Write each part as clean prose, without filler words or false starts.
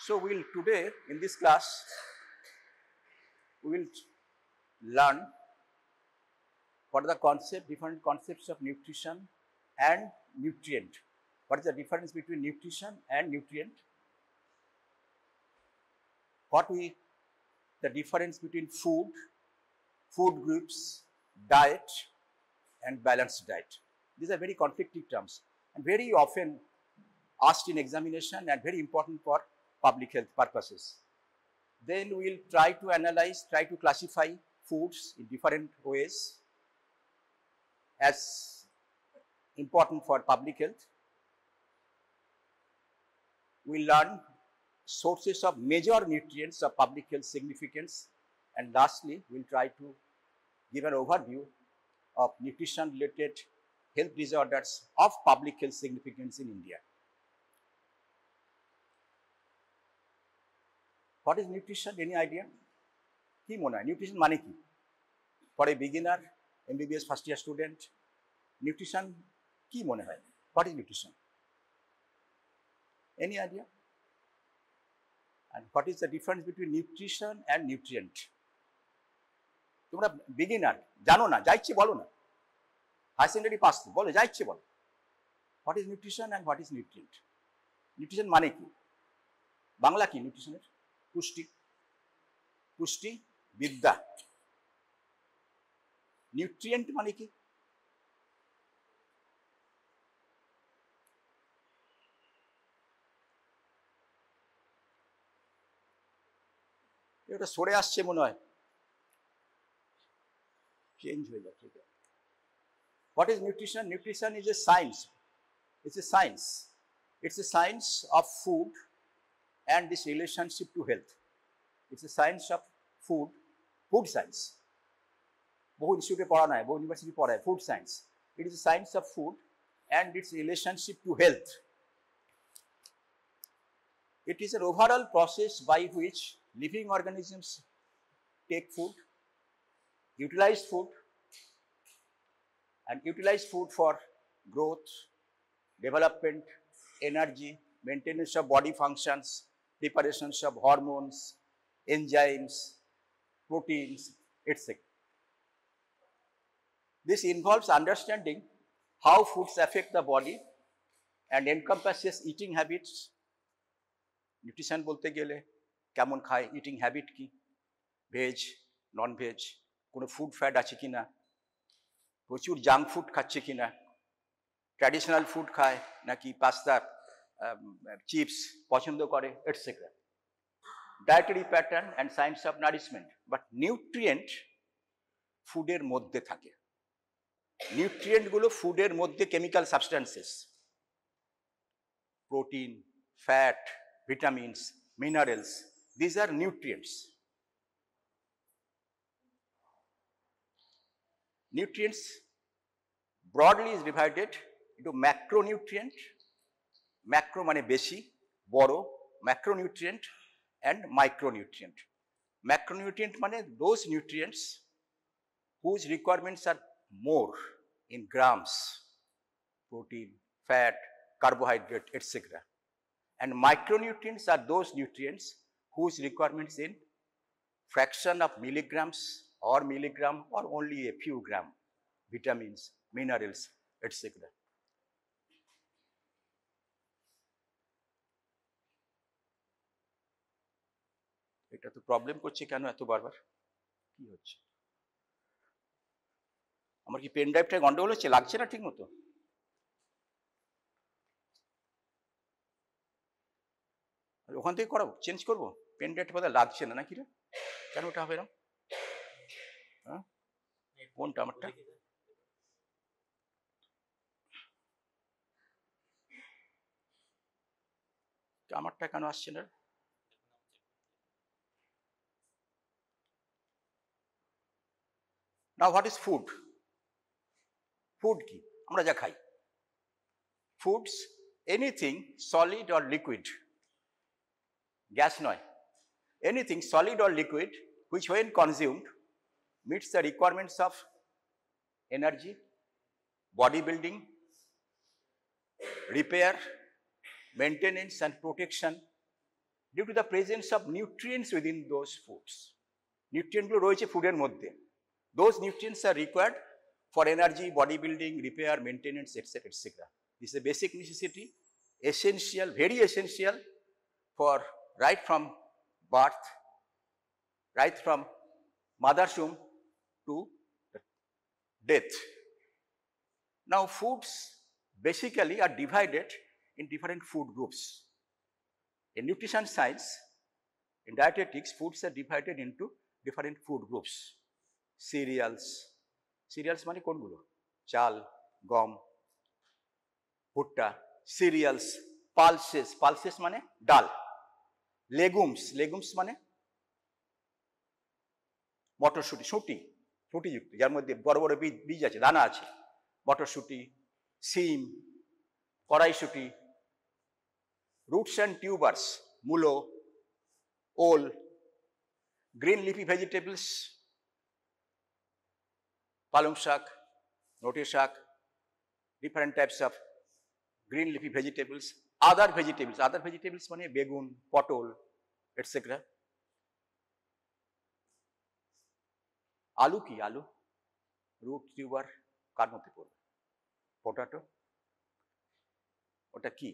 So today in this class, we will learn what are the different concepts of nutrition and nutrient. What is the difference between nutrition and nutrient? The difference between food groups, diet, and balanced diet. These are very conflicting terms and very often asked in examination and very important for public health purposes. Then we will try to analyze, try to classify foods in different ways as important for public health. We learn sources of major nutrients of public health significance, and lastly, we will try to give an overview of nutrition related health disorders of public health significance in India. What is nutrition? Any idea? কি মনে হয় nutrition মানে কি? For a beginner, MBBS first year student, nutrition কি মনে হয়? What is nutrition? Any idea? And what is the difference between nutrition and nutrient? তোমরা beginner, জানো না, যা ইচ্ছে বলো না। High secondary pass, বলো, যা ইচ্ছে বলো। What is nutrition and what is nutrient? Nutrition মানে কি? বাংলা কি nutritionের? পুষ্টি বিদ্যা। নিউট্রিয়েন্ট মানে কি? এটা সরে আসছে মনে হয়, চেঞ্জ হয়ে যাচ্ছে। What is nutrition? Nutrition is a science. It's a science. It's a science of food and this relationship to health. It's a science of food science. বহু ইনস্টিটিউটে পড়ানো হয়, বহু ইউনিভার্সিটি পড়ায় food science. It is a science of food and its relationship to health. It is an overall process by which living organisms take food, utilize food, and utilize food for growth, development, energy, maintenance of body functions, preparations of hormones, enzymes, proteins, etc. This involves understanding how foods affect the body and encompasses eating habits. Nutrition বলতে গেলে কেমন খায়, eating habit কি, veg, non veg, কোনো food fat আছে কিনা, প্রচুর junk food খাচ্ছে কিনা, ট্র্যাডিশনাল ফুড খায় নাকি পাস্তা চিপস পছন্দ করে, etcetera. Dietary pattern and science of nourishment. But nutrient ফুডের মধ্যে থাকে। নিউট্রিয়েন্টগুলো ফুডের মধ্যে chemical substances, protein, fat, vitamins, minerals, these are nutrients. Nutrients broadly is divided into macronutrient, macro মানে বেশি, বড়, macronutrient and micronutrient. Macronutrient মানে those nutrients whose requirements are more in grams, protein, fat, carbohydrate, etc. And micronutrients are those nutrients whose requirements in fraction of milligrams or milligram or only a few gram, vitamins, minerals, etc. এটা তো problem করছে কেন এত বারবার? কি হচ্ছে? আমার কি পেন ড্রাইভটা গন্ডগোল হচ্ছে? লাগছে না ঠিক মতো? ওখান থেকে করাবো, চেঞ্জ করবো? পেন ড্রাইভটা বোধহয় লাগছে না নাকি রে? কেন ওটা হবে না? হ্যাঁ, কোনটা আমারটা? আমারটা কেন আসছে না? Now what is food? Food কি? আমরা যা খাই। Foods, anything solid or liquid, gas নয়, anything solid or liquid which when consumed meets the requirements of energy, body building, repair, maintenance and protection due to the presence of nutrients within those foods. Nutrients গুলো রয়েছে ফুডের মধ্যে. Those nutrients are required for energy, bodybuilding, repair, maintenance, etc. etc. This is a basic necessity, essential, very essential for right from birth, right from mother's womb to death. Now foods basically are divided in different food groups. In nutrition science, in dietetics, foods are divided into different food groups. Cereals, cereals মানে কোনগুলো? চাল, গম, ভুট্টা, cereals, pulses, pulses মানে ডাল, legumes, legumes মানে মটরশুঁটি, শুঁটিযুক্ত, যার মধ্যে বড় বড় বীজ আছে, দানা আছে, মটরশুঁটি, সিম, কড়াইশুঁটি, roots and tubers, মূলো, ওল, green leafy vegetables, পালং শাক, নোটে শাক, different types of green leafy vegetables, other vegetables মানে বেগুন, পটল, etc. আলু কি? আলু, রুট, টিউবার কার মধ্যে পড়বে? পটাটো, ওটা কি?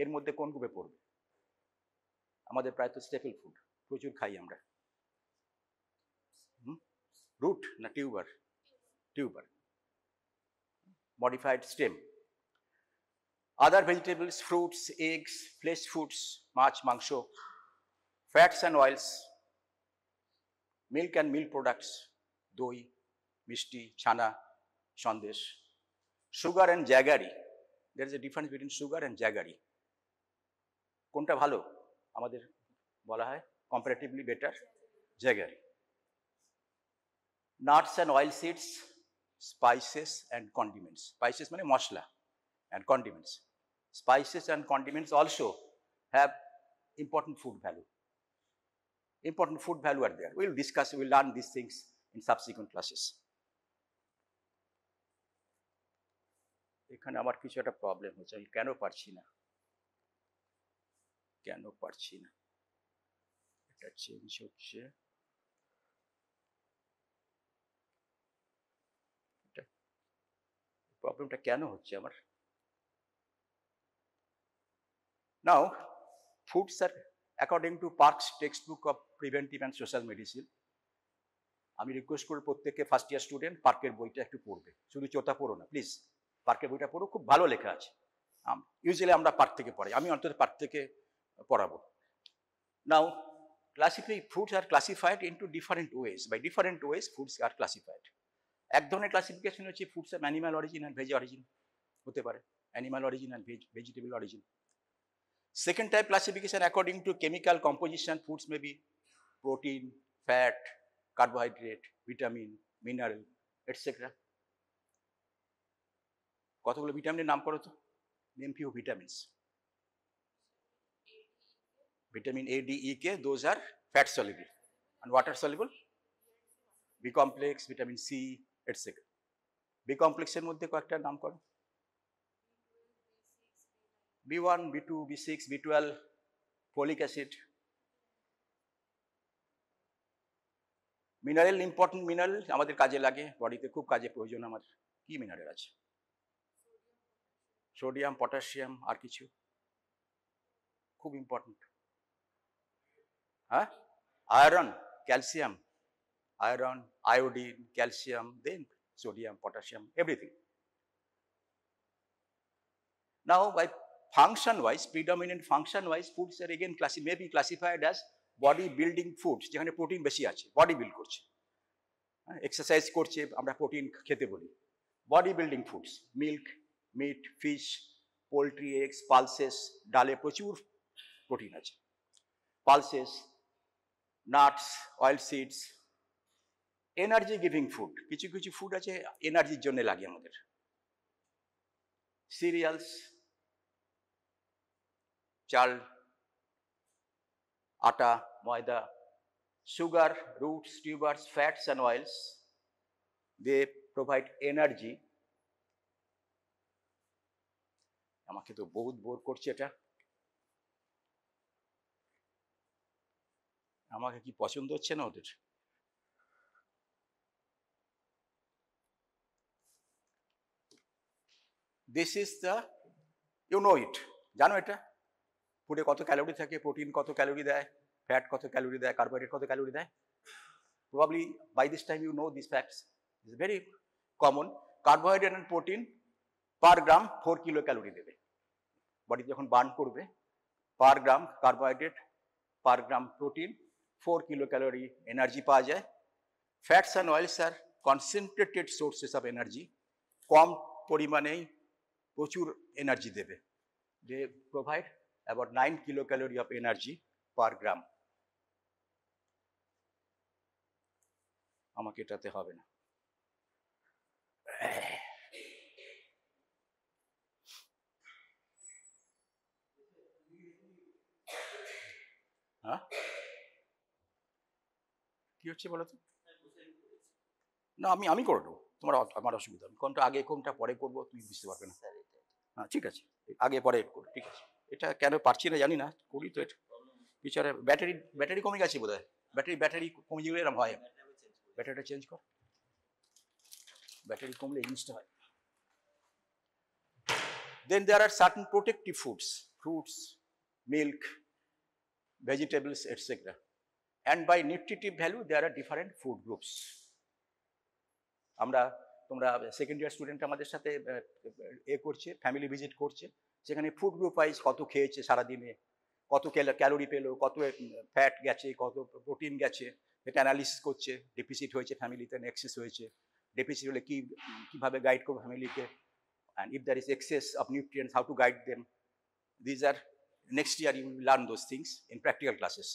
এর মধ্যে কোন গ্রুপে পড়বে? আমাদের প্রায় তো স্টেপল ফুড, প্রচুর খাই আমরা। রুট না tuber? Tuber, modified stem. Other vegetables, fruits, eggs, flesh foods, মাছ, মাংস, fats and oils, milk and milk products, দই, মিষ্টি, ছানা, Sandesh, sugar and jaggery. There is a difference between sugar and jaggery. কোনটা ভালো? আমাদের বলা হয় comparatively better jaggery. Nuts and oil seeds, spices and condiments. Spices মানে মশলা and condiments. Spices and condiments also have important food value. Important food value are there. We'll discuss, we'll learn these things in subsequent classes. এখানে আমার কিছু একটা problem হচ্ছে, আমি কেন পারছি না, এটা চেঞ্জ হচ্ছে, প্রবলেমটা কেন হচ্ছে আমার? Now, foods are according to Park's textbook of preventive and social medicine. আমি রিকোয়েস্ট করি প্রত্যেককে ফার্স্ট ইয়ার স্টুডেন্ট পার্কের বইটা একটু পড়বে, শুধু চোতা পড়ো না প্লিজ, পার্কের বইটা পড়ো, খুব ভালো লেখা আছে। ইউজুয়ালি আমরা পার্ক থেকে পড়াই, আমি অন্তত পার্ক থেকে পড়াবো। Now, foods are classified into different ways. By different ways, foods are classified. এক ধরনের ক্লাসিফিকেশন হচ্ছে foods of animal origin and veg origin, হতে পারে animal origin and vegetable origin. Second type classification according to chemical composition, foods may be protein, fat, carbohydrate, vitamin, mineral, etc. কতগুলো ভিটামিনের নাম করো তো, name few vitamins. Vitamin A, D, E, K, those are fat soluble and water soluble. B complex, vitamin C, etc. B complex এর মধ্যে কয়েকটা নাম করো। B1, B2, B6, B12, folic acid. Mineral, important mineral আমাদের কাজে লাগে, বডিতে খুব কাজে প্রয়োজন আমাদের। কি মিনারেল আছে? সোডিয়াম, পটাশিয়াম, আর কিছু খুব ইম্পর্টেন্ট? হ্যাঁ, iron, calcium, iron, iodine, calcium, then sodium, potassium, everything. Now, by function-wise, predominant function-wise, foods are again may be classified as body-building foods, যেখানে প্রোটিন বেশি আছে, বডি বিল্ড করছে, এক্সারসাইজ করছে, আমরা প্রোটিন খেতে বলি। Body building foods, milk, meat, fish, poultry, eggs, pulses, ডালে প্রচুর প্রোটিন আছে, pulses, nuts, oil seeds. Energy giving food, কিছু কিছু ফুড আছে এনার্জির জন্য লাগে আমাদের। সিরিয়ালস, চাল, আটা, ময়দা, sugar, roots, tubers, fats and oils, they provide energy. আমাকে তো বহুত বোর করছে এটা। আমাকে কি পছন্দ হচ্ছে না ওদের? This is the, you know it, জানো এটা? ফুডে কত ক্যালোরি থাকে, প্রোটিন কত ক্যালোরি দেয়, ফ্যাট কত ক্যালোরি দেয়, কার্বোহাইড্রেট কত ক্যালোরি দেয়? Probably by this time you know these facts. It's very common. Carbohydrate and protein per gram 4 kilocalorie দেবে। বডি যখন বার্ন করবে, per gram carbohydrate, per gram protein 4 kilocalorie energy পাওয়া যায়। Fats and oils আর concentrated sources of energy, কম পরিমাণেই প্রচুর energy দেবে। They provide about 9 kilocalorie of energy per gram. আমাকে এটাতে হবে না। হ্যাঁ, কি হচ্ছে বলো তো? না, আমি করে দেবো, তোমার আমার অসুবিধা নেই। কোনটা আগে কোনটা পরে করবো তুমি বুঝতে পারবে না। হ্যাঁ ঠিক আছে, আগে পরে করো, ঠিক আছে। এটা কেন পারছি না জানি না, করি তো। এটা পিছনে ব্যাটারি কমে গেছে বোধ হয়। ব্যাটারি কমে গেলে এরকম হয়। ব্যাটারিটা চেঞ্জ কর, ব্যাটারি কমলে এই জিনিসটা হয়। Then there are certain protective foods, fruits, milk, vegetables, etc. And by nutritive value, there are different food groups. তোমরা সেকেন্ড ইয়ার স্টুডেন্ট আমাদের সাথে করছে, ফ্যামিলি ভিজিট করছে, সেখানে ফুড গ্রুপ ওয়াইজ কত খেয়েছে সারাদিনে, কত ক্যালোরি পেলো, কত ফ্যাট গেছে, কত প্রোটিন গেছে, এটা অ্যানালিসিস করছে। ডেফিসিট হয়েছে ফ্যামিলিতে না এক্সেস হয়েছে, ডেফিসিট হলে কিভাবে গাইড করবো ফ্যামিলিকে, and if there is excess of nutrients, how to guide them. These are, next year you will learn those things in practical classes.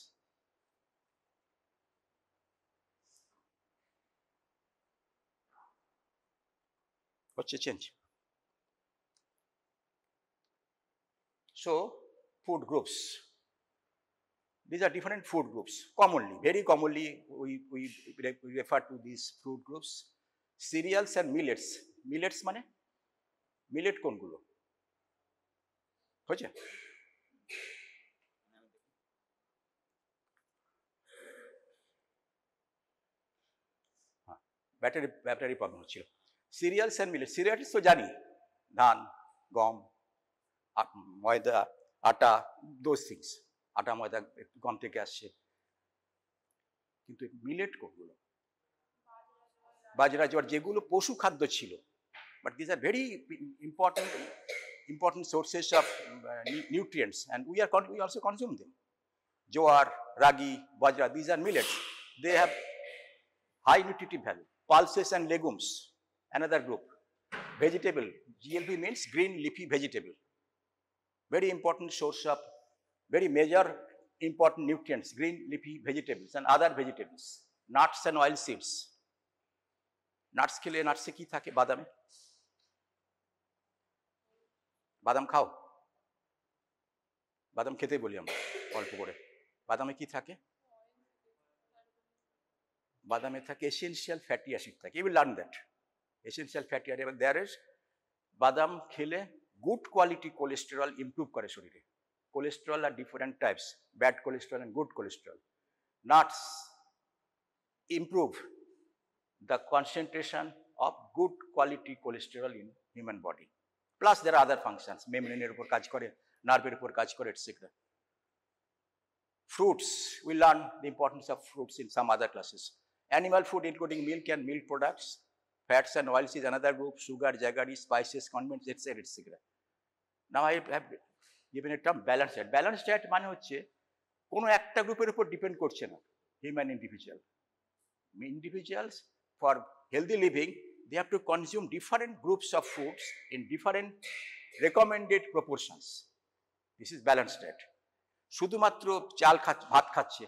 What's the change? So, food groups. These are different food groups. Commonly, very commonly, we refer to these food groups. Cereals and millets. Millets মানে? Millet কোনগুলো? হয়েছে? Battery problem হচ্ছিল। Serials and millets, serials তো জানি, ধান, গম, ময়দা, আটা, দোজ থিংস। আটা ময়দা গম থেকে আসছে। কিন্তু মিলেট কোনগুলো? বাজরা, জোয়ার, যেগুলো পশু খাদ্য ছিল, but this are very important sources of nutrients, and we also consume them. Jowar, ragi, bajra, these are millets. They have high nutritive value. Pulses and legumes, another group. Vegetable, GLP means green leafy vegetable. Very important source of, very major important nutrients, green leafy vegetables and other vegetables. Nuts and oil seeds. Nuts খেলে, নাটসে কি থাকে? বাদামে, বাদাম খাও? বাদাম খেতে বলি আমরা অল্প করে। বাদামে কি থাকে? বাদামে থাকে এসেনশিয়াল ফ্যাটি অ্যাসিড থাকে। You will learn that. Essential fatty acid, there is, বাদাম খেলে গুড কোয়ালিটি কোলেস্টেরল ইমপ্রুভ করে শরীরে। কোলেস্টেরল আর different types, bad cholesterol and good cholesterol. Nuts improve the concentration of good quality cholesterol in human body. Plus there are other functions, membrane উপর কাজ করে, নার্ভের উপর কাজ করে, etc. Fruits, we learn the importance of fruits in some other classes. Animal food including milk and milk products, fats and oils is another group, sugar, jaggery, spices, condiments, etc. etc. Now I have given a term balanced diet. Balanced diet মানে হচ্ছে কোনো একটা গ্রুপের উপর depend করছে না human individual. Individuals, for healthy living, they have to consume different groups of foods in different recommended proportions. This is balanced diet. শুধুমাত্র চাল ভাত খাচ্ছে,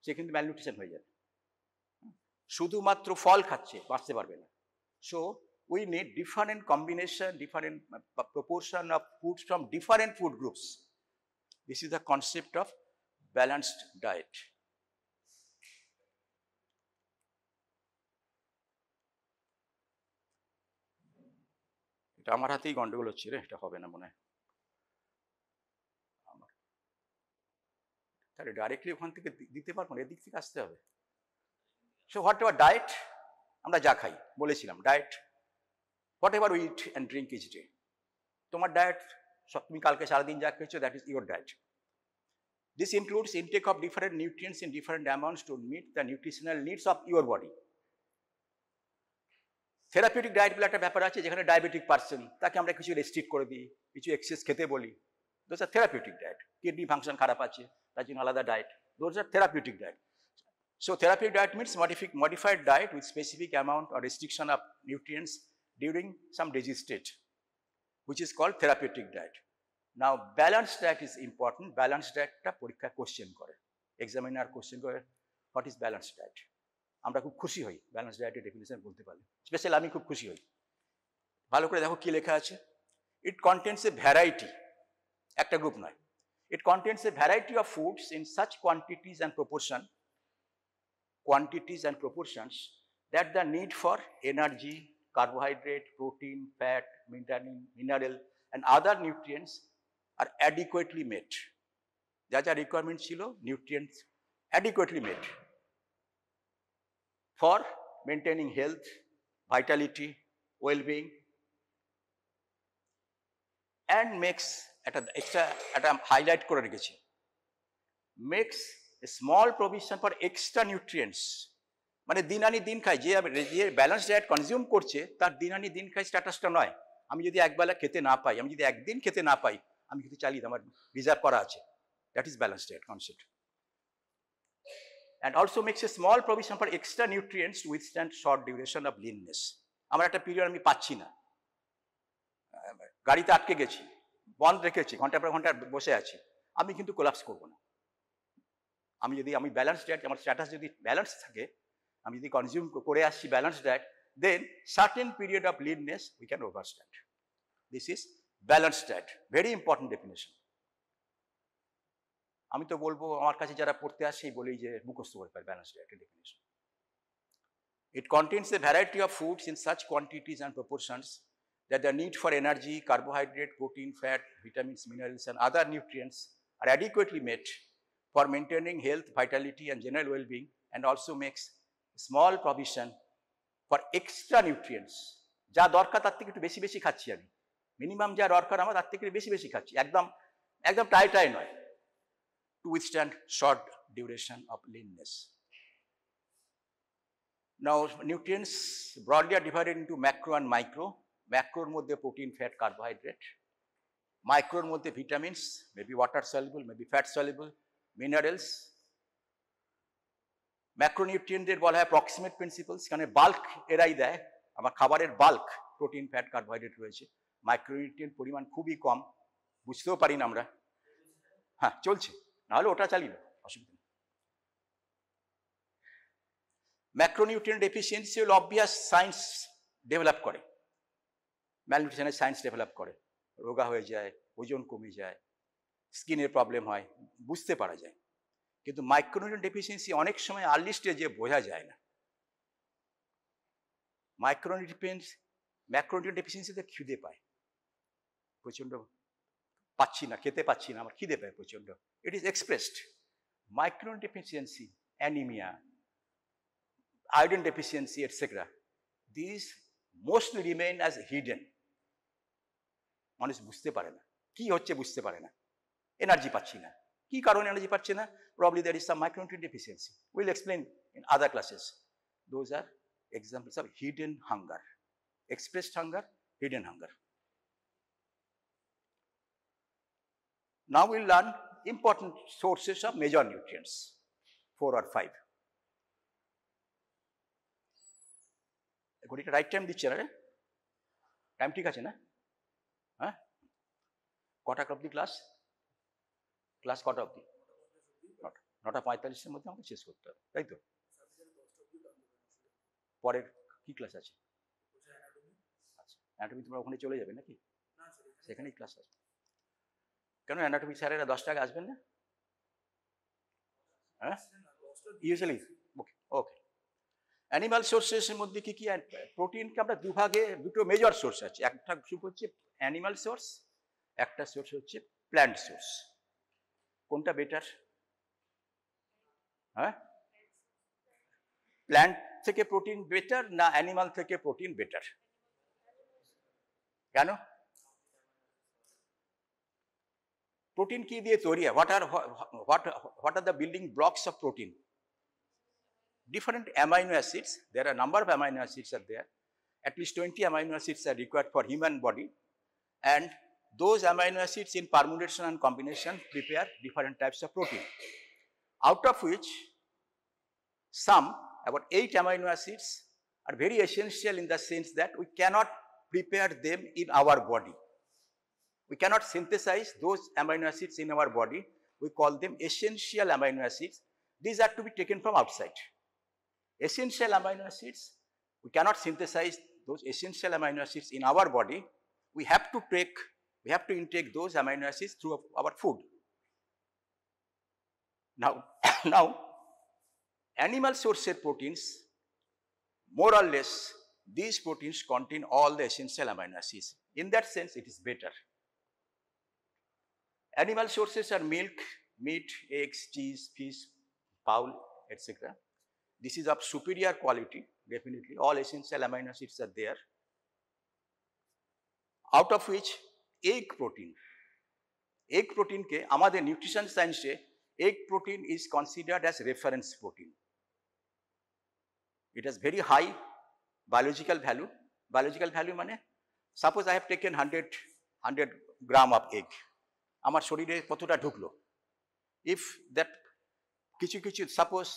সে কিন্তু ম্যালনিউট্রিশন হয়ে যাবে। শুধুমাত্র ফল খাচ্ছে, বাঁচতে পারবে না। So we need different combination, different proportion of foods from different food groups. This is the concept of balanced diet. এটা আমার হাতেই গন্ডগোল হচ্ছে রে, এটা হবে না মনে হয়। তাহলে ডাইরেক্টলি ওখান থেকে দিতে পারবো না, এদিক থেকে আসতে হবে। সো হোয়াট এভার ডায়েট, আমরা যা খাই বলেছিলাম diet, whatever we eat and drink each day, তোমার ডায়েট, তুমি কালকে সারাদিন যা খেয়েছো that is your diet. This includes intake of different nutrients in different amounts to meet the nutritional needs of your body. Therapeutic diet বলে একটা ব্যাপার আছে, যেখানে ডায়াবেটিক পার্সন তাকে আমরা কিছু রেস্ট্রিক্ট করে দিই, কিছু এক্সেস খেতে বলি, those are therapeutic diet. Kidney function খারাপ আছে, তার জন্য আলাদা diet, those are therapeutic diet. So therapeutic diet means modified diet with specific amount or restriction of nutrients during some disease state, which is called therapeutic diet. Now balanced diet is important. Balanced diet ta porikha question kore, examiner question kore, what is balanced diet? আমরা খুব খুশি হই balance ডায়েটের definition বলতে পারলে, specially আমি খুব খুশি হই। ভালো করে দেখো কি লেখা আছে, ইট কন্টেন্টস এ ভ্যারাইটি, একটা গ্রুপ নয়, it contents a variety of foods in such quantities and proportions that the need for energy, carbohydrate, protein, fat, mineral and other nutrients are adequately met. যা যা requirement ছিল nutrients adequately met for maintaining health, vitality, well-being, and makes একটা highlight করে রেখেছি, makes a small provision for extra nutrients, মানে দিন আনি দিন খাই, যে ব্যালেন্স ডায়েট কনজিউম করছে তার দিন আনি দিন খাই স্ট্যাটাসটা নয়। আমি যদি একবেলা খেতে না পাই, আমি যদি একদিন খেতে না পাই, আমি কিন্তু চালিয়ে আমার রিজার্ভ করা আছে, that is balance diet concept. And also makes a small provision for extra nutrients to withstand short duration of leanness. আমার একটা পিরিয়ড আমি পাচ্ছি না, গাড়িতে আটকে গেছি, বন্ধ রেখেছি, ঘন্টার পর ঘন্টা বসে আছি, আমি কিন্তু কোলাপস করবো না। আমি ব্যালেন্স ডায়েট, আমার স্ট্যাটাস যদি ব্যালেন্স থাকে, আমি যদি কনজিউম করে আসছি balance diet, then certain period of leanness we can overstand. This is balance diet, very important definition. আমি তো বলবো আমার কাছে যারা পড়তে আসে বলেই যে মুখস্থ করে পায় ব্যালেন্স ডায়েটের definition. It contains a variety of foods in such quantities and proportions that the need for energy, carbohydrate, protein, fat, vitamins, minerals and other nutrients are adequately met for maintaining health, vitality and general well-being, and also makes small provision for extra nutrients. যা দরকার তার থেকে একটু বেশি বেশি খাচ্ছি আমি, minimum যা দরকার আমার তার থেকে বেশি বেশি খাচ্ছি, একদম টাই নয়, to withstand short duration of leanness. Now nutrients broadly are divided into macro and micro. ম্যাক্রোর মধ্যে প্রোটিন, ফ্যাট, কার্বোহাইড্রেট, মাইক্রোর মধ্যে vitamins, maybe water soluble, maybe fat soluble, minerals. ম্যাক্রোনিউট্রিয়েন্টদের বলা হয় প্রক্সিমেট প্রিন্সিপালস, কারণ বাল্ক এরাই দেয়, আমার খাবারের বাল্ক প্রোটিন, ফ্যাট, কার্বোহাইড্রেট রয়েছে, মাইক্রোনিউট্রিয়েন্ট পরিমাণ খুবই কম, বুঝতেও পারি না আমরা। হ্যাঁ চলছে, নাহলে ওটা চালিয়ে নেব, অসুবিধা নেই। ম্যাক্রোনিউট্রিয়েন্ট ডেফিসিয়েন্সি হল অবভিয়াস, সায়েন্স ডেভেলপ করে, ম্যালনিউট্রিশনের সায়েন্স ডেভেলপ করে, রোগা হয়ে যায়, ওজন কমে যায়, স্কিনের প্রবলেম হয়, বুঝতে পারা যায়। কিন্তু মাইক্রোনিউট্রিয়েন্ট ডেফিসিয়েন্সি অনেক সময় আর্লি স্টেজে বোঝা যায় না। ম্যাক্রোনিউট্রিয়েন্ট ডেফিসিয়েন্সিতে খিদে পায় প্রচন্ড, পাচ্ছি না, খেতে পাচ্ছি না, আমার খিদে পায় প্রচন্ড, it is expressed. Micronutrient deficiency, anaemia, iodine deficiency etcetera, this mostly remain as hidden. মানুষ বুঝতে পারে না কি হচ্ছে, বুঝতে পারে না, এনার্জি পাচ্ছি না, কি কারণে এনার্জি পাচ্ছে না, probably there is some micronutrient deficiency, will explain in other classes. Those are examples of hidden hunger, expressed hunger, hidden hunger. Now we'll learn important sources of major nutrients, 4 or 5. ঘড়িটা right time দিচ্ছে না রে, time ঠিক আছে না? হ্যাঁ, কটা অব্দি ক্লাস? ক্লাস কটা অব্দি? 9:45-এর মধ্যে আমাকে শেষ করতে হবে, তাই তো? পরের কি ক্লাস আছে? আচ্ছা, অ্যানাটমি তোমরা ওখানে চলে যাবে নাকি? সেখানেই ক্লাস আছে। কেন অ্যানাটমি স্যারেরা 10টা আগে আসবেন না? হ্যাঁ, ইউজুয়ালি। ওকে ওকে। অ্যানিমাল সোর্সেসের মধ্যে কি কি? প্রোটিনকে আমরা দুভাগে, দুটো মেজর সোর্স আছে, একটা গ্রুপ হচ্ছে অ্যানিমাল সোর্স, একটা সোর্স হচ্ছে প্ল্যান্ট সোর্স। কোনটা বেটার? হ্যাঁ, প্ল্যান্ট থেকে প্রোটিন বেটার না অ্যানিমাল থেকে প্রোটিন বেটার? কেন? প্রোটিন কি দিয়ে তৈরি হয়? what are the building blocks of protein? Different amino acids. There are a number of amino acids are there. At least 20 amino acids are required for human body, and those amino acids in permutation and combination prepare different types of protein, out of which some, about 8 amino acids, are very essential in the sense that we cannot prepare them in our body. We cannot synthesize those amino acids in our body. We call them essential amino acids. These are to be taken from outside. Essential amino acids, we cannot synthesize those essential amino acids in our body. We have to intake those amino acids through our food. Now, animal sourced proteins, more or less, these proteins contain all the essential amino acids. In that sense, it is better. Animal sources are milk, meat, eggs, cheese, fish, fowl, etc. This is of superior quality, definitely. All essential amino acids are there. Out of which egg protein ke amader nutrition science e egg protein is considered as reference protein. It has very high biological value. Biological value mane, suppose I have taken 100 gram of egg. আমার শরীরে কতটা ঢুকলো? If that কিছু suppose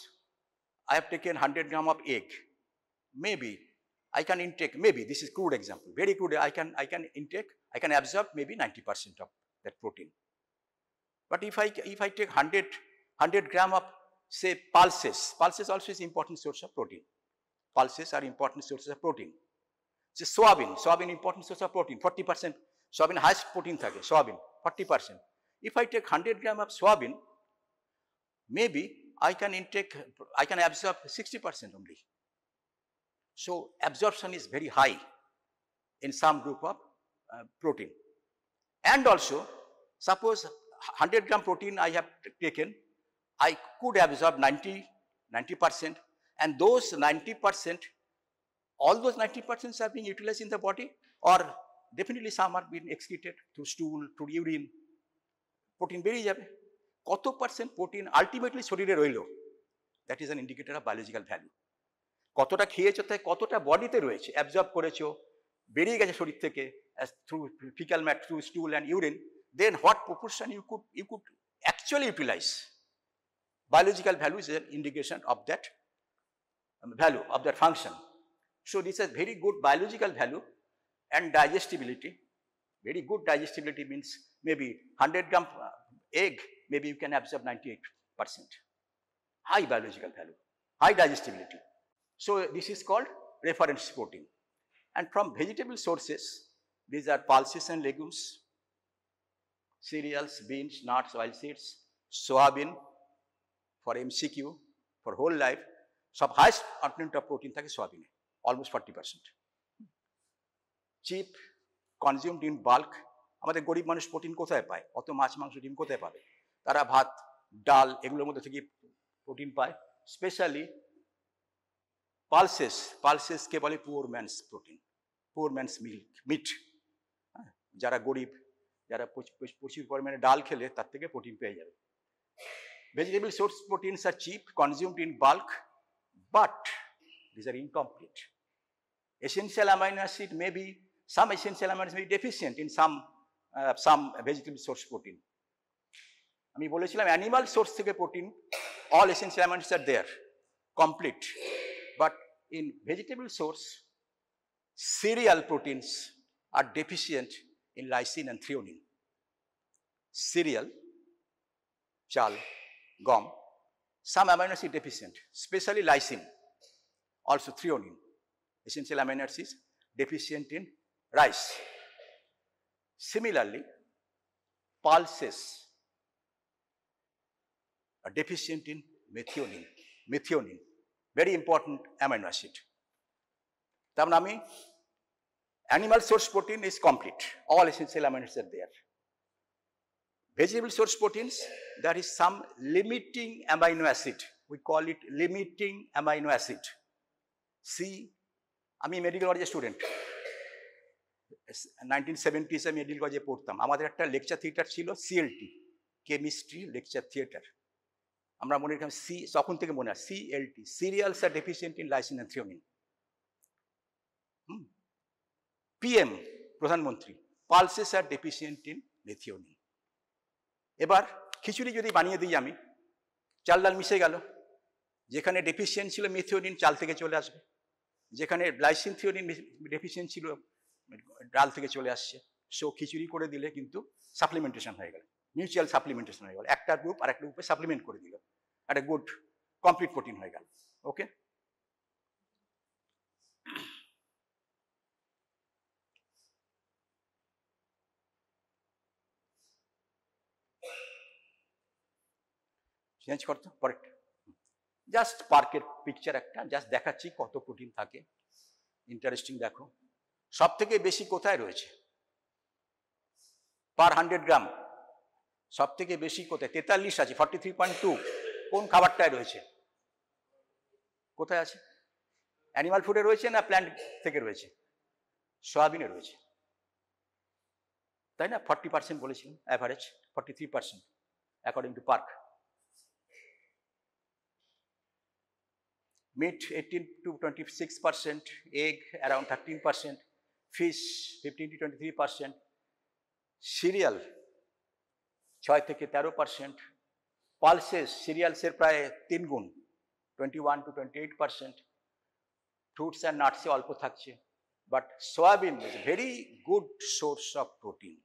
I have taken 100 gram of egg, maybe I can intake, maybe this is crude example, very crude, I can absorb maybe 90% of that protein. But if I take 100 gram of, say, pulses also is important source of protein. Pulses are important sources of protein. So soybean important source of protein, 40%. Soybean highest protein থাকে, soybean 40%. If I take 100 gram of soybean, maybe I can absorb 60% only. So absorption is very high in some group of protein. And also, suppose 100 gram protein I have taken, I could absorb 90%, and those 90%, all those 90% are being utilized in the body, or definitely some are being excreted through stool, through urine. Protein বেরিয়ে যাবে। কত percent protein ultimately শরীরে রইল, that is an indicator of biological value. কতটা খেয়েছো, তাই কতটা বডিতে রয়েছে, অ্যাবজর্ব করেছো, বেরিয়ে গেছে শরীর থেকে through fecal matter, through stool and urine, then what proportion you could actually utilize. Biological value is an indication of that value, of that function. So this is very good biological value. And digestibility, very good digestibility means maybe 100 gram egg, maybe you can absorb 98%. High biological value, high digestibility. So this is called reference protein. And from vegetable sources, these are pulses and legumes, cereals, beans, nuts, oilseeds, soybean for MCQ, for whole life. Sub highest content of protein থাকে soybean, almost 40%. Cheap, consumed in bulk. আমাদের গরিব মানুষ protein কোথায় পায়? অত মাছ, মাংস, ডিম কোথায় পাবে? তারা ভাত, ডাল এগুলোর মধ্যে থেকে প্রোটিন পায়। স্পেশালি পালসেসকে বলে poor man's protein, poor man's meat. যারা গরিব, যারা প্রচুর পরিমাণে ডাল খেলে তার থেকে প্রোটিন পেয়ে যাবে। Vegetable source proteins are cheap, consumed in bulk, but this are incomplete. Essential amino acid may be, some essential amino acids may be deficient in some vegetable source protein. আমি বলেছিলাম animal source থেকে protein, all essential amino acids are there, complete. But in vegetable source, cereal proteins are deficient in lysine and threonine. Cereal, chal, gum, some amino acid deficient, especially lysine, also threonine. Essential amino acids deficient in rice. Similarly, pulses are deficient in methionine, very important amino acid. তার মানে আমি animal source protein is complete, all essential amino acids are there. Vegetable source proteins, there is some limiting amino acid we call it limiting amino acid. আমি medical কলেজের student, 1970s medical কলেজে পড়তাম। আমাদের একটা lecture theatre ছিল CLT, chemistry lecture theatre. আমরা মনে রাখলাম তখন থেকে মনে হয় CLT, cereals are deficient in lysine and threonine. PM প্রধানমন্ত্রী, pulses are deficient in methionine. এবার খিচুড়ি যদি বানিয়ে দিই আমি, চাল ডাল মিশে গেল, যেখানে ডেফিসিয়েন্ট ছিল মেথিওনিন চাল থেকে চলে আসবে, যেখানে লাইসিন থ্রিওনিন ডেফিসিয়েন্ট ছিল ডাল থেকে চলে আসছে। সো খিচুড়ি করে দিলে কিন্তু সাপ্লিমেন্টেশন হয়ে গেল, মিউচুয়াল সাপ্লিমেন্টেশন হয়ে গেল, একটা গ্রুপ আর একটা গ্রুপে সাপ্লিমেন্ট করে দিল, একটা গুড কমপ্লিট প্রোটিন হয়ে গেল। ওকে, চেঞ্জ করতো পরেরটা। জাস্ট পার্কের পিকচার একটা, জাস্ট দেখাচ্ছি কত প্রোটিন থাকে। ইন্টারেস্টিং, দেখো সব থেকে বেশি কোথায় রয়েছে পার 100 গ্রাম, সব থেকে বেশি কোথায়? 43 আছে, 43.2। কোন খাবারটায় রয়েছে? কোথায় আছে? অ্যানিমাল ফুডে রয়েছে না প্ল্যান্ট থেকে রয়েছে? সয়াবিনে রয়েছে, তাই না? 40% বলেছিলাম average, 43% according to park. Meat 18 to 26%, egg around 13%, fish 15 to 23%, cereal 6 থেকে 13%, pulses cerealsের প্রায় 3 গুণ 21 to 28%, fruits and nuts অল্প থাকছে, but soybean is a very good source of protein.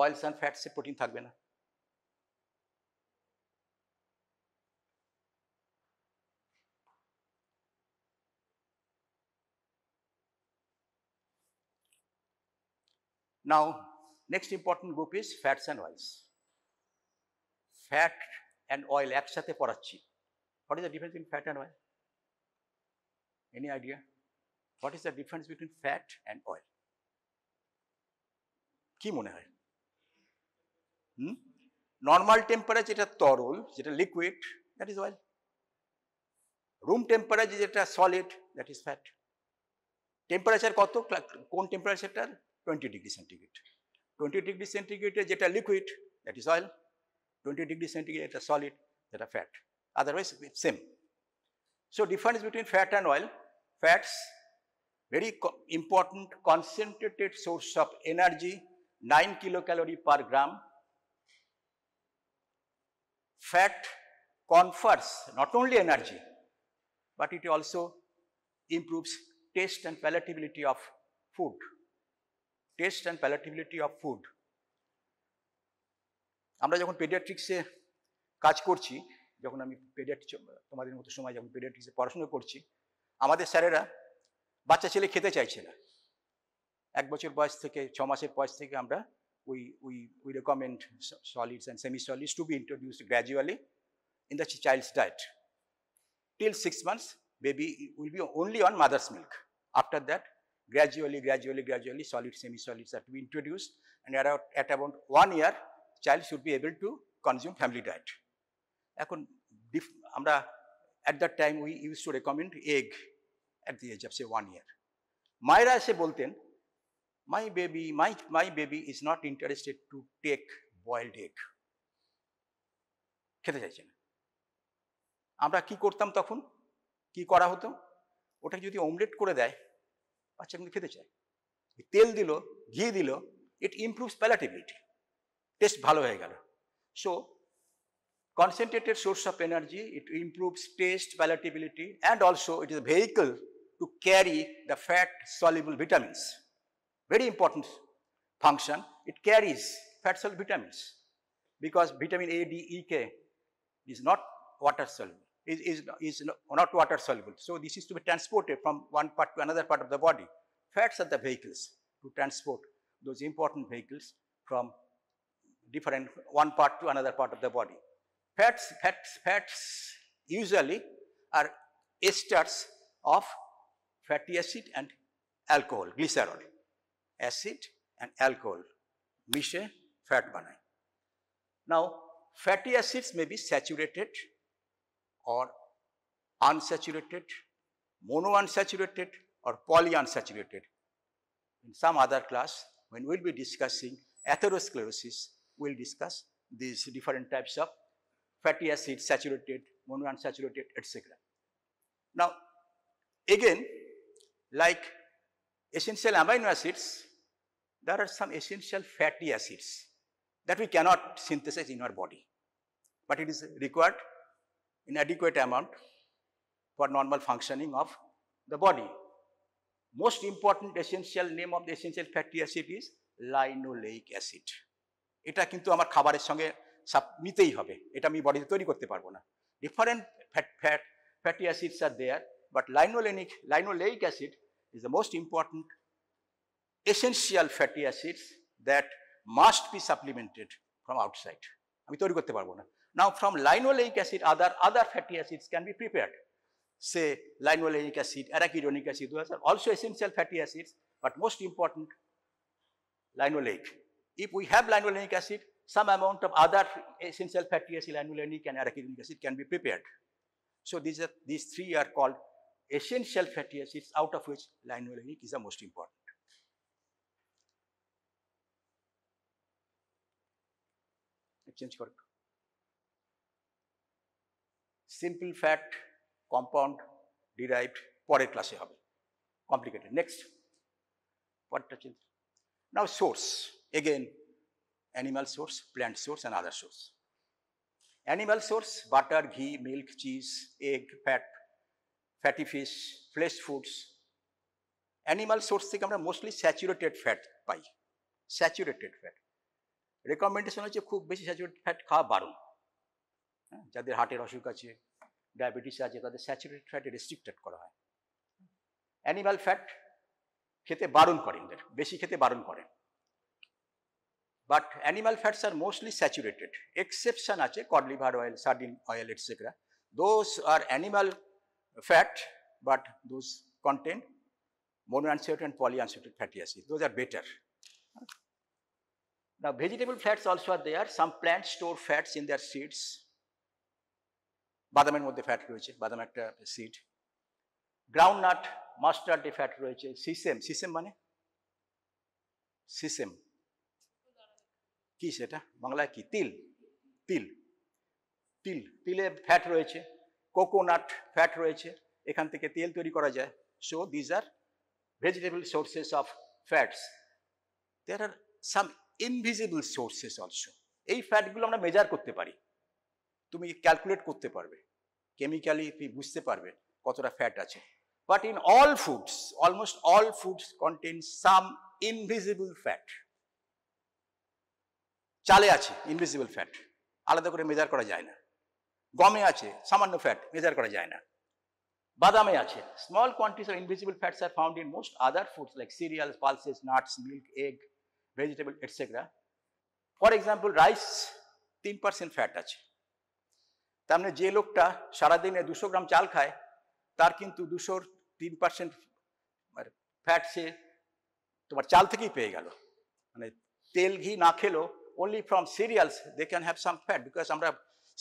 Oils and fats A protein থাকবে না। Now, next important group is fats and oils. Fat and oil একসাথে পড়াচ্ছি। What is the difference between fat and oil? Any idea? What is the difference between fat and oil? কি মনে হয়? Normal temperature যেটা তরল, যেটা liquid, that is oil. Room temperature যেটা solid, that is fat. Temperature কত? কোন টেম্পারেচারটা? 20 ডিগ্রি সেন্টিগ্রেড। 20 ডিগ্রি সেন্টিগ্রেডে যেটা liquid, that is oil. 20 degree centigrade যেটা সলিড, যেটা fat. Otherwise same. So difference between fat and oil: fats very important concentrated source of energy, 9 kilocalorie per gram. Fat confers not only energy, but it also improves taste and palatability of food. Taste and palatability of food. আমরা যখন পেডিয়াট্রিক্সে কাজ করছি, যখন আমি তোমাদের মতো সময় যখন পেডিয়াট্রিক্সে পড়াশোনা করছি, আমাদের স্যারেরা বাচ্চা ছেলে খেতে চাইছে না। 1 বছর বয়স থেকে 6 মাসের বয়স থেকে আমরা we recommend solids and semi-solids to be introduced gradually in the child's diet. Till 6 months, baby will be only on mother's milk. After that, gradually, solids, semi-solids are to be introduced, and at about 1 year, child should be able to consume family diet. এখন আমরা at that time we used to recommend egg at the age of say 1 year. মায়েরা এসে বলতেন, my baby is not interested to take boiled egg. খেতে চাইছে না। আমরা কি করতাম তখন? কি করা হতো? ওটা যদি অমলেট করে দেয়, বাচ্চা কিন্তু খেতে চায়। তেল দিল, ঘি দিল, ইট ইমপ্রুভস প্যালাটেবিলিটি, টেস্ট ভালো হয়ে গেল। So concentrated source of energy, it improves taste, palatability, and also it is a vehicle to carry the fat soluble vitamins. Very important function. It carries fat soluble vitamins because vitamin A, D, E, K is not water soluble, is not water soluble. So this is to be transported from one part to another part of the body. Fats are the vehicles to transport those important vehicles from different one part to another part of the body. Fats usually are esters of fatty acid and alcohol, glycerol. Acid and alcohol মিশে fat বানায়। Now, fatty acids may be saturated or unsaturated, monounsaturated or polyunsaturated. In some other class, when we will be discussing atherosclerosis, we will discuss these different types of fatty acids, saturated, monounsaturated, etc. Now, again, like essential amino acids, there are some essential fatty acids that we cannot synthesize in our body, but it is required in adequate amount for normal functioning of the body. Most important essential name of the essential fatty acid is linoleic acid. এটা কিন্তু আমার খাবারের সঙ্গে নিতেই হবে, এটা আমি বডিতে তৈরি করতে পারবো না। Different fatty acids are there, but linoleic acid is the most important essential fatty acids that must be supplemented from outside. আমি তৈরি করতে পারবো না। Now from linoleic acid, other fatty acids can be prepared. Say linoleic acid, arachidonic acid, those are also essential fatty acids, but most important linoleic. If we have linoleic acid, some amount of other essential fatty acid, linolenic and arachidonic acid can be prepared. So these three are called essential fatty acids, out of which linolenic is the most important. Change for simple fat compound derived পরের ক্লাসে হবে, complicated. Next, now source, again animal source, plant source and other source. Animal source, butter, ghee, milk, cheese, egg, fat, fatty fish, flesh foods. Animal source থেকে আমরা mostly saturated fat পাই, saturated fat. Recommendation হচ্ছে খুব বেশি saturated fat খাওয়া বারণ। যাদের হার্টের অসুখ আছে, ডায়াবেটিস আছে, তাদের স্যাচুরেটেড ফ্যাটে রেস্ট্রিক্টেড করা হয়। অ্যানিমাল ফ্যাট খেতে বারণ করেন, বেশি খেতে বারণ করেন। But animal fats are mostly saturated, exception আছে cod liver oil, sardine oil etcetera. Those are animal fat, but those contain monounsaturated and polyunsaturated fatty acids. Those are better. Now, vegetable fats also are there. Some plants store fats in their seeds. বাদামের মধ্যে fat রয়েছে, বাদাম একটা seed. Groundnut, মাস্টার্ডে fat রয়েছে। Sesame মানে sesame কি সেটা বাংলায় কি? তিলে ফ্যাট রয়েছে। কোকোনাট ফ্যাট রয়েছে, এখান থেকে তেল তৈরি করা যায়। So these are vegetable sources of fats. There are some invisible sources also. এই ফ্যাটগুলো আমরা মেজার করতে পারি, তুমি ক্যালকুলেট করতে পারবে, কেমিক্যালি তুমি বুঝতে পারবে কতটা ফ্যাট আছে। But in all foods, almost all foods contain some invisible fat. চালে আছে ইনভিজিবল ফ্যাট, আলাদা করে মেজার করা যায় না। গমে আছে সামান্য ফ্যাট, মেজার করা যায় না। বাদামে আছে। Small quantities of invisible fats are found in most other foods like cereals, pulses, nuts, milk, egg, vegetable, etc. For example, rice 3% fat আছে। তার মানে যে লোকটা সারাদিনে 200 গ্রাম চাল খায়, তার কিন্তু 203% ফ্যাট সে তোমার চাল থেকেই পেয়ে গেল। মানে তেল ঘি না খেলেও only from cereals they can have some fat, because আমরা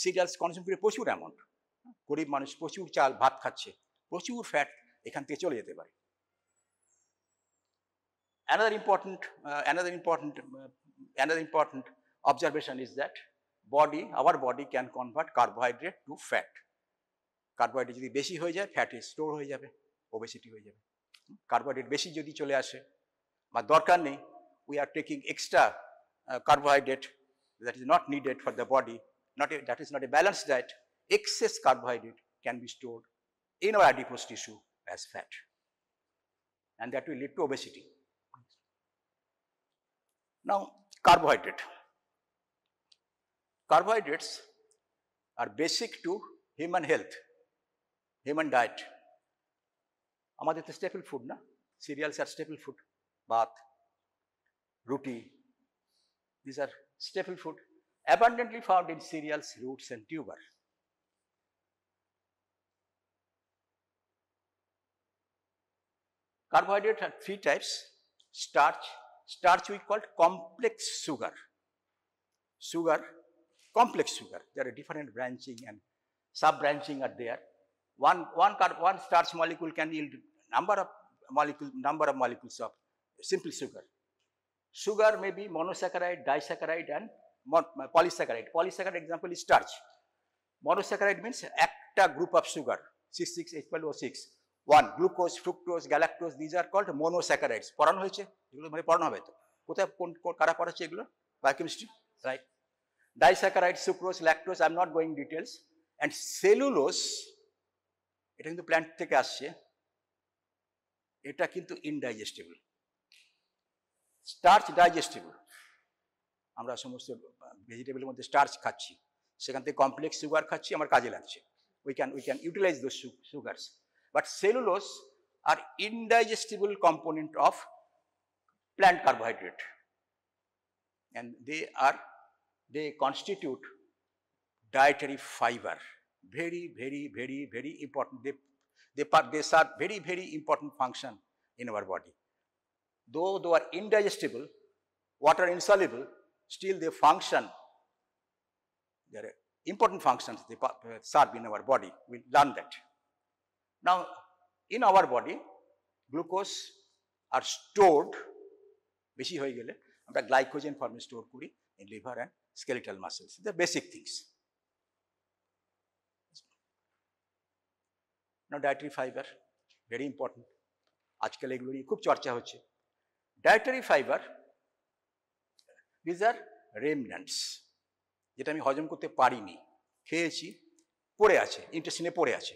সিরিয়ালস কনজিউম করে প্রচুর অ্যামাউন্ট, গরিব মানুষ প্রচুর চাল ভাত খাচ্ছে, প্রচুর ফ্যাট এখান থেকে চলে যেতে পারে। Another important observation is that our body can convert carbohydrate to fat. Carbohydrate যদি বেশি হয়ে যায়, ফ্যাটে স্টোর হয়ে যাবে, ওবেসিটি হয়ে যাবে। কার্বোহাইড্রেট বেশি যদি চলে আসে বা দরকার নেই, we are taking extra carbohydrate that is not needed for the body, that is not a balanced diet. Excess carbohydrate can be stored in our adipose tissue as fat, and that will lead to obesity. Now, carbohydrates are basic to human health, human diet. আমাদের তো staple food না, cereals are staple food, ভাত, রুটি, these are staple food abundantly found in cereals, roots and tuber. Carbohydrates are three types. Starch we call complex sugar, complex sugar. There are different branching and sub-branching are there. One starch molecule can yield number of molecules of simple sugar. Sugar may be monosaccharide, disaccharide, and polysaccharide. Polysaccharide example is starch. Monosaccharide means একটা group of sugar, 6,6H12O6. One, glucose, fructose, galactose, these are called monosaccharides. পড়ানো হয়েছে, এগুলো মানে পড়ানো হবে তো। কোথায় কারা পড়াচ্ছে এগুলো? Biochemistry, right? Disaccharide, sucrose, lactose, I'm not going details. And cellulose, এটা কিন্তু প্ল্যান্ট থেকে আসছে, এটা কিন্তু ইনডাইজেস্টেবল। Starch digestible. আমরা সমস্ত ভেজিটেবলের মধ্যে স্টার্চ খাচ্ছি, সেখান থেকে কমপ্লেক্স সুগার খাচ্ছি, আমার কাজে লাগছে। We can utilize those sugars. But cellulose are indigestible component of plant carbohydrate, and they constitute dietary fiber. Very, very, very, very important. They serve very, very important function in our body. Though they are indigestible, water insoluble, still they function. There are important functions they serve in our body. We learn that. Now, in our body, glucose are stored, বেশি হয়ে গেলে আমরা glycogen ফর্মে store করি in liver and skeletal muscles. The basic things. Now, dietary fiber, very important. আজকাল এগুলো নিয়ে খুব চর্চা হচ্ছে। Dietary fiber, these are remnants, যেটা আমি হজম করতে পারিনি, খেয়েছি, পড়ে আছে, ইন্টেস্টিনে পড়ে আছে।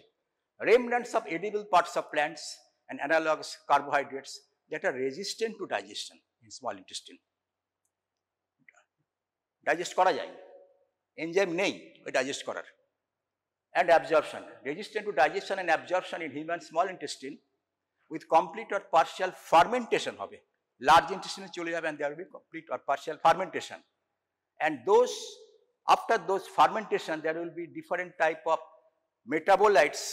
Remnants of edible parts of plants and analogous carbohydrates that are resistant to digestion in small intestine. Digest করা যায়, এনজাইম নেই ওই ডাইজেস্ট করার। And absorption, resistant to digestion and absorption in human small intestine with complete or partial fermentation হবে। Large intestine চলে যাবে and there will be complete or partial fermentation. And those, after those fermentation, there will be different type of metabolites,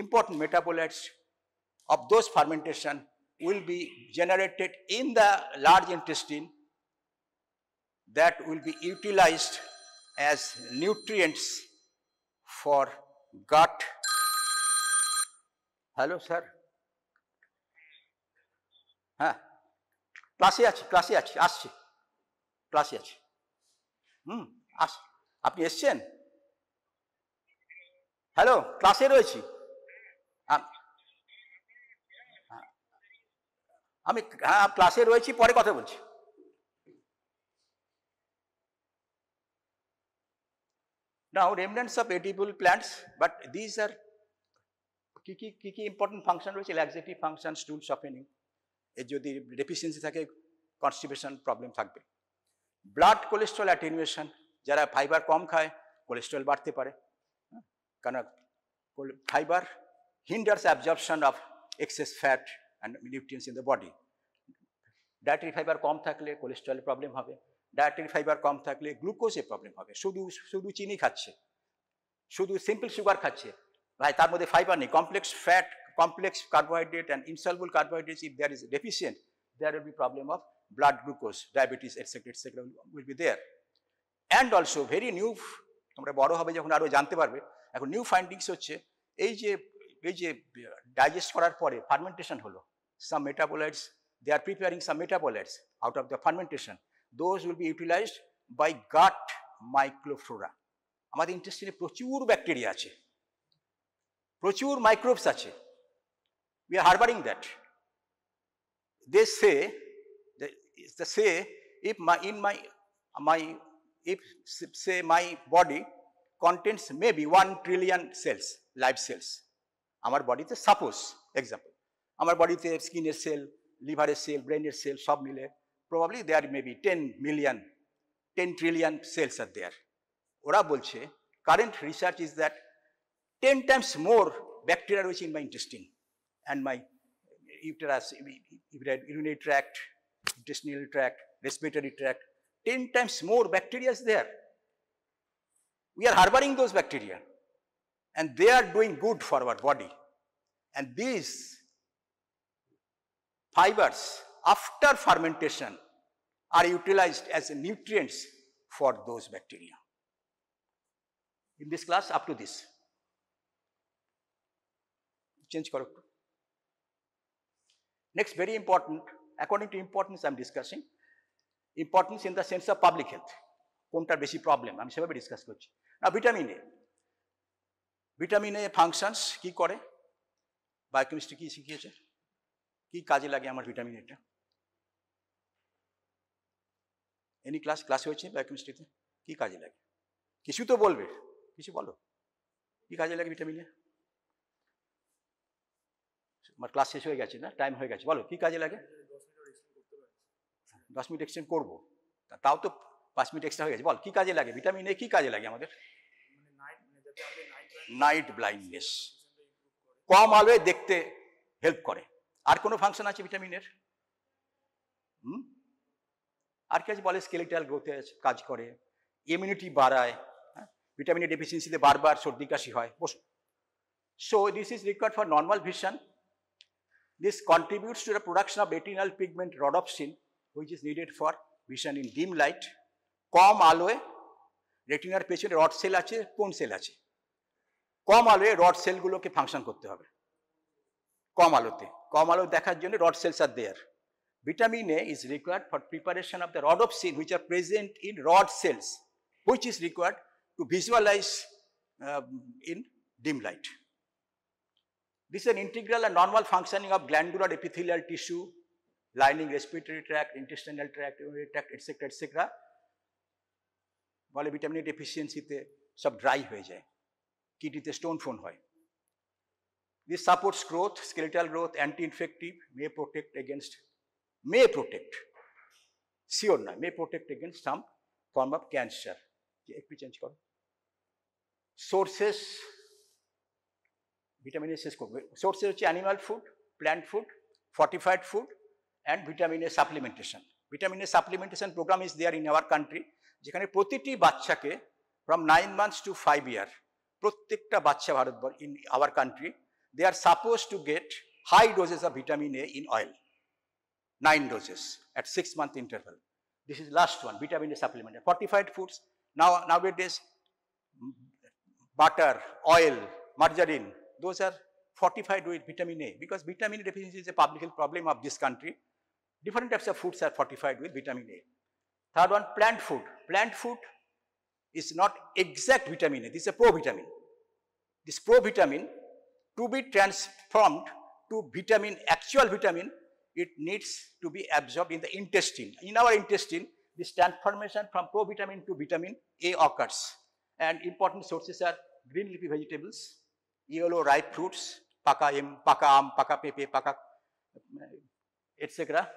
important metabolites of those fermentation will be generated in the large intestine that will be utilized as nutrients for gut. Hello, sir. হ্যাঁ, ক্লাসে আছি, আসছি, ক্লাসে আছি। আপনি এসছেন? Hello, ক্লাসে রয়েছি আমি। হ্যাঁ, ক্লাসে রয়েছি, পরে কথা বলছি। Now, remnants of edible plants, but these are কি important function রয়েছে? laxative function, stool softening. এর যদি deficiency থাকে, constipation problem থাকবে। blood cholesterol attenuation, যারা ফাইবার কম খায় কোলেস্টেরল বাড়তে পারে, কারণ fibre hinders absorption of excess fat and nutrients in the body. Dietary fibre কম থাকলে কোলেস্টেরলের প্রবলেম হবে, ডায়েটারি ফাইবার কম থাকলে গ্লুকোজের প্রবলেম হবে। শুধু চিনি খাচ্ছে, শুধু সিম্পল সুগার খাচ্ছে, ভাই তার মধ্যে ফাইবার নেই। Complex fat, complex carbohydrate and insoluble carbohydrates, if there is deficient, there will be problem of blood glucose, diabetes, etc., will be there. And also very new, তোমরা বড় হবে যখন আরো জানতে পারবে, এখন নিউ ফাইন্ডিংস হচ্ছে এই যে ডাইজেস্ট করার পরে ফার্মেন্টেশন হলো, some metabolites, they are preparing some metabolites out of the fermentation. Those will be utilized by gut microflora. আমাদের ইন্টেস্টিনে প্রচুর ব্যাকটেরিয়া আছে, প্রচুর মাইক্রোবস আছে। We are harboring that. They say if my body contains maybe 1 trillion cells, live cells. আমার বডিতে suppose example, আমার বডিতে স্কিনের সেল, লিভারের সেল, ব্রেনের সেল সব মিলে probably there may be 10 trillion cells are there. ওরা বলছে current research is that 10 times more bacteria রয়েছে in my intestine and my uterus, urinary tract, intestinal tract, respiratory tract. 10 times more bacteria is there. We are harboring those bacteria and they are doing good for our body. And these fibers after fermentation are utilized as nutrients for those bacteria. in this class up to this. Change correct. Next, very important, according to importance I am discussing, importance in the sense of public health. কোনটার বেশি problem আমি সেভাবে discuss করছি। না vitamin A functions কি করে, biochemistry কি শিখিয়েছে, কি কাজে লাগে আমার ভিটামিন এটা? এনি ক্লাস হয়েছে বায়োকেমিস্ট্রিতে? কি কাজে লাগে? কিছু তো বলবে, কিছু বলো, কি কাজে লাগে ভিটামিন এ? আমার ক্লাস শেষ হয়ে গেছে না, টাইম হয়ে গেছে, বলো কি কাজে লাগে? 10 মিনিট এক্সটেন্ড করবো, তাও তো 5 মিনিট এক্সট্রা হয়ে গেছে। বল কি কাজে লাগে ভিটামিন এ? কি কাজে লাগে আমাদের? নাইট ব্লাইন্ডনেস, কম আলোয় দেখতে হেল্প করে। আর কোনো ফাংশন আছে ভিটামিনের? আর কি আছে বলে? স্কেলেটাল গ্রোথে কাজ করে, ইমিউনিটি বাড়ায়, ভিটামিনের ডেফিসিয়েন্সিতে বারবার সর্দি কাশি হয়। So this is required for normal vision. This contributes to the production of retinal pigment rhodopsin, which is needed for vision in dim light. কম আলোয় রেটিনার পেছনে রড সেল আছে, কোন সেল আছে? কম আলোয় রড সেলগুলোকে ফাংশন করতে হবে। কম আলো দেখার জন্য rod cells are there. Vitamin A is required for preparation of the rhodopsin, which are present in rod cells, which is required to visualize in dim light. This is an integral and normal functioning of glandular epithelial tissue, lining respiratory tract, intestinal tract, urinary tract, etc. etc. বলে vitamin ডেফিসিয়েন্সিতে সব dry হয়ে যায়, কিডনিতে stone phone হয়। This supports growth, skeletal growth, anti-infective, may protect, sure না, may protect against some form of cancer. একটু change করো। Sources, vitamin A শেষ করবো। সোর্সেস হচ্ছে animal food, plant food, fortified food and vitamin A supplementation. Vitamin A supplementation programme is there in our country, যেখানে প্রতিটি বাচ্চাকে from 9 months to 5 years, প্রত্যেকটা বাচ্চা Bharatvarsha in our country, they are supposed to get high doses of vitamin A in oil, 9 doses at 6-month interval. This is last one, vitamin A supplement. Fortified foods, nowadays butter, oil, margarine, those are fortified with vitamin A, because vitamin A deficiency is a public health problem of this country. Different types of foods are fortified with vitamin A. Third one, plant food. Plant food is not exact vitamin A, this is a provitamin. This provitamin, to be transformed to vitamin, actual vitamin, it needs to be absorbed in the intestine. In our intestine, this transformation from provitamin to vitamin A occurs. And important sources are green leafy vegetables, yellow ripe fruits, paka aam, paka pepe, paka etc.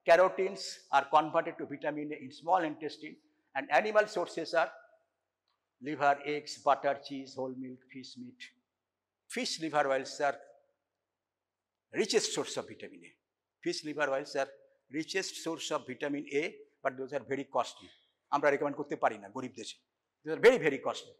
Carotenes are converted to vitamin A in small intestine, and animal sources are liver, eggs, butter, cheese, whole milk, fish meat. Fish liver oils are richest source of vitamin A. Fish liver oils are richest source of vitamin A, but those are very costly. আমরা recommend করতে পারি না গরিব দেশে। Those are very, very costly.